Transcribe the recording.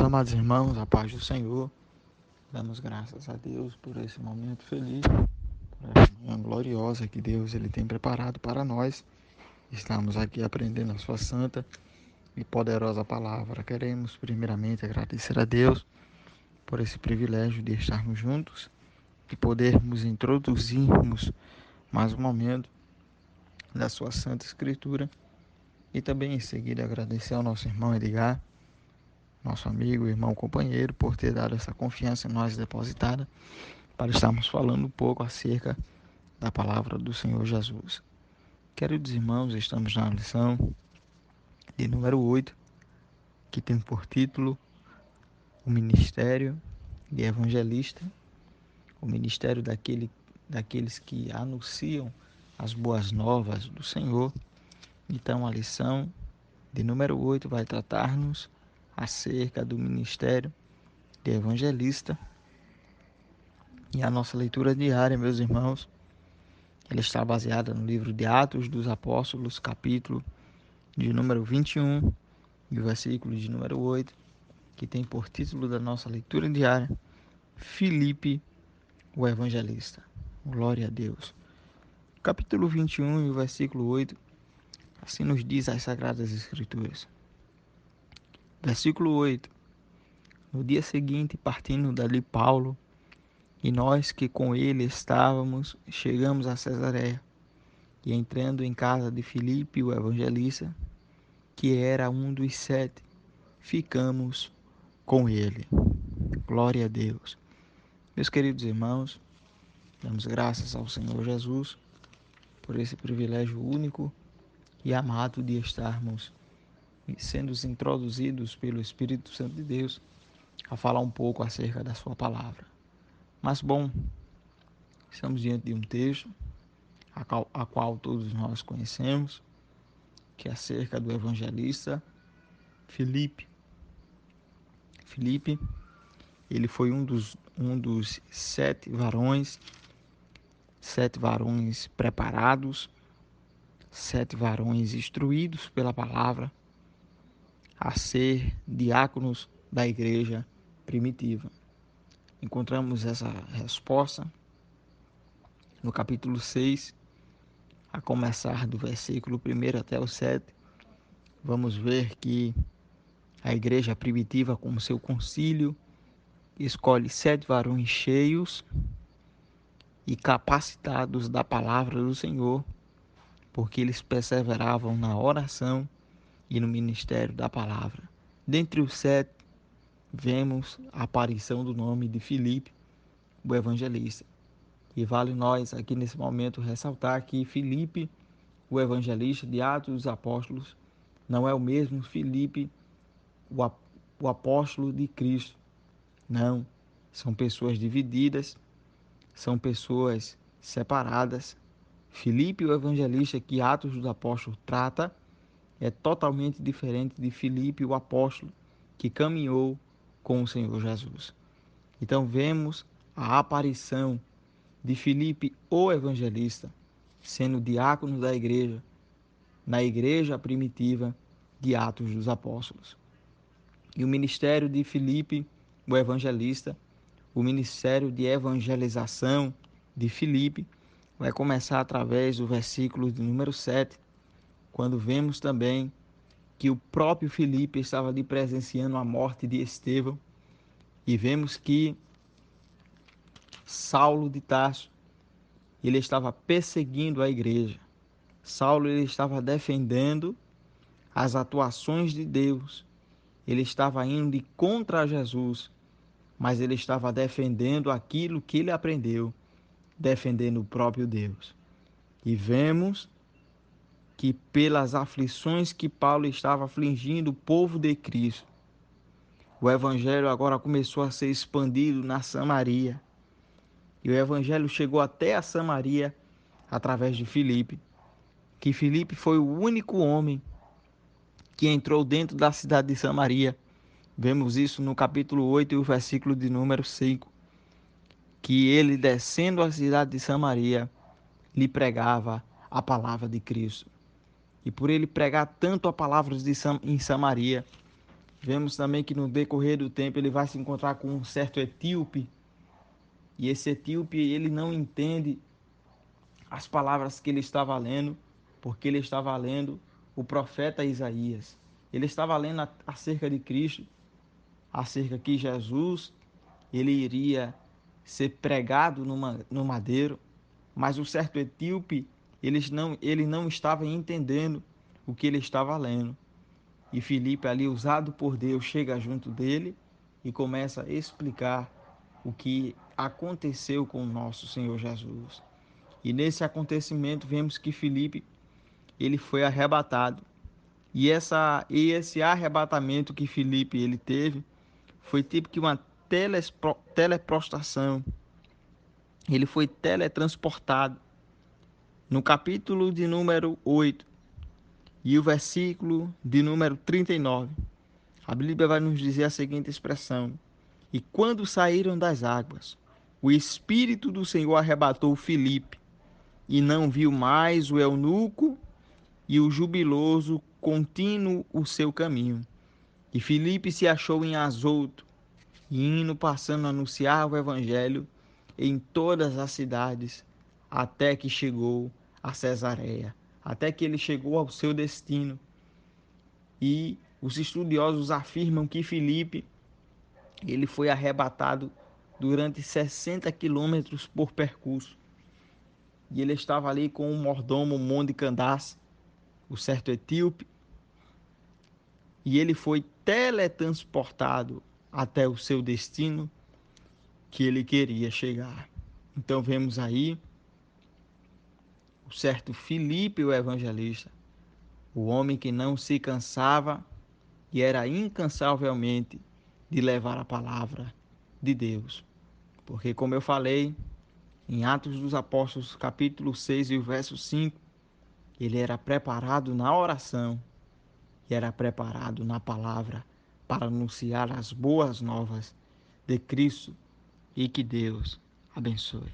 Amados irmãos, a paz do Senhor, damos graças a Deus por esse momento feliz, por essa manhã gloriosa que Deus ele tem preparado para nós. Estamos aqui aprendendo a sua santa e poderosa palavra. Queremos primeiramente agradecer a Deus por esse privilégio de estarmos juntos e podermos introduzirmos mais um momento da sua santa escritura e também em seguida agradecer ao nosso irmão Edgar, nosso amigo, irmão, companheiro, por ter dado essa confiança em nós depositada para estarmos falando um pouco acerca da palavra do Senhor Jesus. Queridos irmãos, estamos na lição de número 8, que tem por título o ministério de evangelista, o ministério daqueles que anunciam as boas novas do Senhor. Então a lição de número 8 vai tratar-nos acerca do ministério de evangelista. E a nossa leitura diária, meus irmãos, ela está baseada no livro de Atos dos Apóstolos, capítulo de número 21 e o versículo de número 8, que tem por título da nossa leitura diária, Filipe, o evangelista. Glória a Deus. Capítulo 21 e o versículo 8, assim nos diz as Sagradas Escrituras. Versículo 8. No dia seguinte, partindo dali Paulo, e nós que com ele estávamos, chegamos a Cesareia, e entrando em casa de Filipe, o evangelista, que era um dos 7, ficamos com ele. Glória a Deus. Meus queridos irmãos, damos graças ao Senhor Jesus por esse privilégio único e amado de estarmos sendo introduzidos pelo Espírito Santo de Deus a falar um pouco acerca da sua palavra. Mas bom, estamos diante de um texto a qual todos nós conhecemos, que é acerca do evangelista Filipe. Filipe, ele foi um dos 7 varões preparados, 7 varões instruídos pela palavra a ser diáconos da igreja primitiva. Encontramos essa resposta no capítulo 6, a começar do versículo 1 até o 7. Vamos ver que a igreja primitiva, com seu concílio, escolhe 7 varões cheios e capacitados da palavra do Senhor, porque eles perseveravam na oração e no ministério da palavra. Dentre os 7, vemos a aparição do nome de Filipe, o evangelista. E vale nós aqui nesse momento ressaltar que Filipe, o evangelista de Atos dos Apóstolos, não é o mesmo Filipe, o apóstolo de Cristo. Não, são pessoas divididas, são pessoas separadas. Filipe, o evangelista que Atos dos Apóstolos trata, é totalmente diferente de Filipe, o apóstolo que caminhou com o Senhor Jesus. Então vemos a aparição de Filipe, o evangelista, sendo diácono da igreja, na igreja primitiva de Atos dos Apóstolos. E o ministério de Filipe, o evangelista, o ministério de evangelização de Filipe, vai começar através do versículo de número 7, quando vemos também que o próprio Filipe estava ali presenciando a morte de Estevão, e vemos que Saulo de Tarso, ele estava perseguindo a igreja. Saulo, ele estava defendendo as atuações de Deus. Ele estava indo contra Jesus, mas ele estava defendendo aquilo que ele aprendeu, defendendo o próprio Deus. E vemos que pelas aflições que Paulo estava afligindo o povo de Cristo, o evangelho agora começou a ser expandido na Samaria. E o evangelho chegou até a Samaria através de Filipe, que Filipe foi o único homem que entrou dentro da cidade de Samaria. Vemos isso no capítulo 8 e o versículo de número 5, que ele, descendo a cidade de Samaria, lhe pregava a palavra de Cristo. E por ele pregar tanto a palavra em Samaria, Vemos também que no decorrer do tempo ele vai se encontrar com um certo etíope, e esse etíope ele não entende as palavras que ele estava lendo, porque ele estava lendo o profeta Isaías. Ele estava lendo acerca de Cristo, acerca que Jesus ele iria ser pregado no madeiro, mas o certo etíope ele não estava entendendo o que ele estava lendo. E Filipe, ali usado por Deus, chega junto dele e começa a explicar o que aconteceu com o nosso Senhor Jesus. E nesse acontecimento vemos que Filipe ele foi arrebatado. E esse arrebatamento que Filipe ele teve foi tipo que uma teleprostração. Ele foi teletransportado. No capítulo de número 8 e o versículo de número 39, a Bíblia vai nos dizer a seguinte expressão: E quando saíram das águas, o Espírito do Senhor arrebatou Filipe, e não viu mais o eunuco e o jubiloso contínuo o seu caminho. E Filipe se achou em Azoto, e indo passando a anunciar o evangelho em todas as cidades, até que chegou a Cesareia, até que ele chegou ao seu destino. E os estudiosos afirmam que Filipe ele foi arrebatado durante 60 quilômetros por percurso. E ele estava ali com o mordomo Monde Candace, o certo etíope, e ele foi teletransportado até o seu destino que ele queria chegar. Então vemos aí o certo Filipe, o evangelista, o homem que não se cansava e era incansavelmente de levar a palavra de Deus. Porque, como eu falei, em Atos dos Apóstolos, capítulo 6 e o verso 5, ele era preparado na oração e era preparado na palavra para anunciar as boas novas de Cristo, e que Deus abençoe.